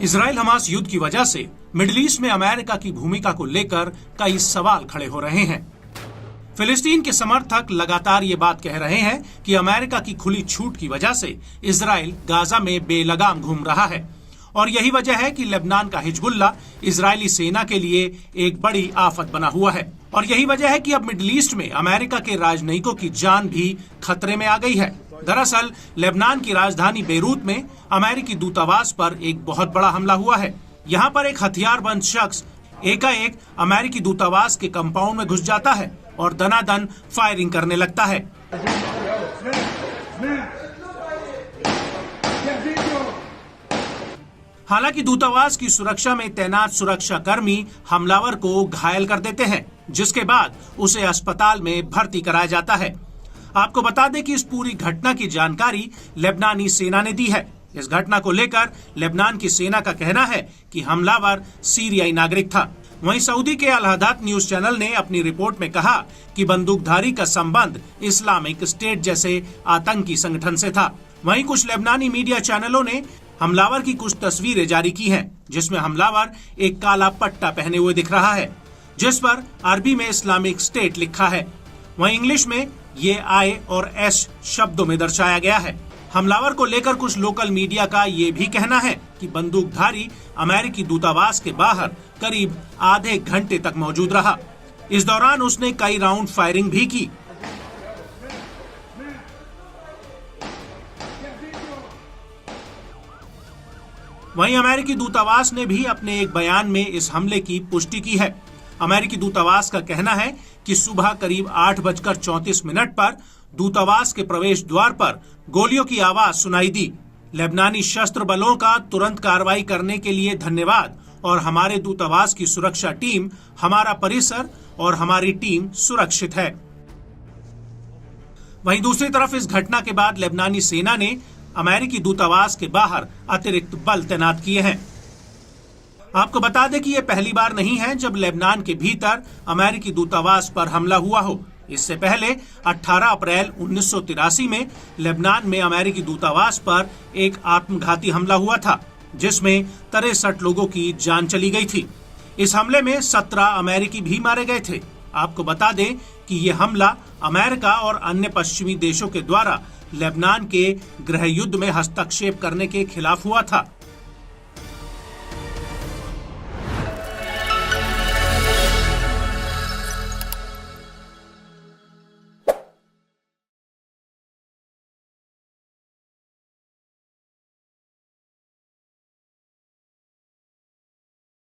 Israel Hamas युद्ध की वजह से मिडिल ईस्ट में अमेरिका की भूमिका को लेकर कई सवाल खड़े हो रहे हैं। फिलिस्तीन के समर्थक लगातार ये बात कह रहे हैं कि अमेरिका की खुली छूट की वजह से इजराइल गाजा में बेलगाम घूम रहा है और यही वजह है कि लेबनान का हिजबुल्ला इजरायली सेना के लिए एक बड़ी आफत बना हुआ है और यही वजह है कि अब मिडिल ईस्ट में अमेरिका के राजनयिकों की जान भी खतरे में आ गई है। दरअसल लेबनान की राजधानी बेरूत में अमेरिकी दूतावास पर एक बहुत बड़ा हमला हुआ है। यहाँ पर एक हथियारबंद शख्स एकाएक अमेरिकी दूतावास के कंपाउंड में घुस जाता है और दनादन फायरिंग करने लगता है। हालांकि दूतावास की सुरक्षा में तैनात सुरक्षा कर्मी हमलावर को घायल कर देते हैं, जिसके बाद उसे अस्पताल में भर्ती कराया जाता है। आपको बता दें कि इस पूरी घटना की जानकारी लेबनानी सेना ने दी है। इस घटना को लेकर लेबनान की सेना का कहना है कि हमलावर सीरियाई नागरिक था। वहीं सऊदी के अल हदात न्यूज चैनल ने अपनी रिपोर्ट में कहा कि बंदूकधारी का संबंध इस्लामिक स्टेट जैसे आतंकी संगठन से था। वहीं कुछ लेबनानी मीडिया चैनलों ने हमलावर की कुछ तस्वीरें जारी की हैं, जिसमें हमलावर एक काला पट्टा पहने हुए दिख रहा है, जिस पर अरबी में इस्लामिक स्टेट लिखा है। वहीं इंग्लिश में ये आई और एस शब्दों में दर्शाया गया है। हमलावर को लेकर कुछ लोकल मीडिया का ये भी कहना है कि बंदूकधारी अमेरिकी दूतावास के बाहर करीब आधे घंटे तक मौजूद रहा। इस दौरान उसने कई राउंड फायरिंग भी की। वहीं अमेरिकी दूतावास ने भी अपने एक बयान में इस हमले की पुष्टि की है। अमेरिकी दूतावास का कहना है कि सुबह करीब 8:34 पर दूतावास के प्रवेश द्वार पर गोलियों की आवाज सुनाई दी। लेबनानी शस्त्र बलों का तुरंत कार्रवाई करने के लिए धन्यवाद और हमारे दूतावास की सुरक्षा टीम, हमारा परिसर और हमारी टीम सुरक्षित है। वहीं दूसरी तरफ इस घटना के बाद लेबनानी सेना ने अमेरिकी दूतावास के बाहर अतिरिक्त बल तैनात किए हैं। आपको बता दें कि यह पहली बार नहीं है जब लेबनान के भीतर अमेरिकी दूतावास पर हमला हुआ हो। इससे पहले 18 अप्रैल 1983 में लेबनान में अमेरिकी दूतावास पर एक आत्मघाती हमला हुआ था, जिसमें 63 लोगों की जान चली गई थी। इस हमले में 17 अमेरिकी भी मारे गए थे। आपको बता दें कि ये हमला अमेरिका और अन्य पश्चिमी देशों के द्वारा लेबनान के गृह युद्ध में हस्तक्षेप करने के खिलाफ हुआ था।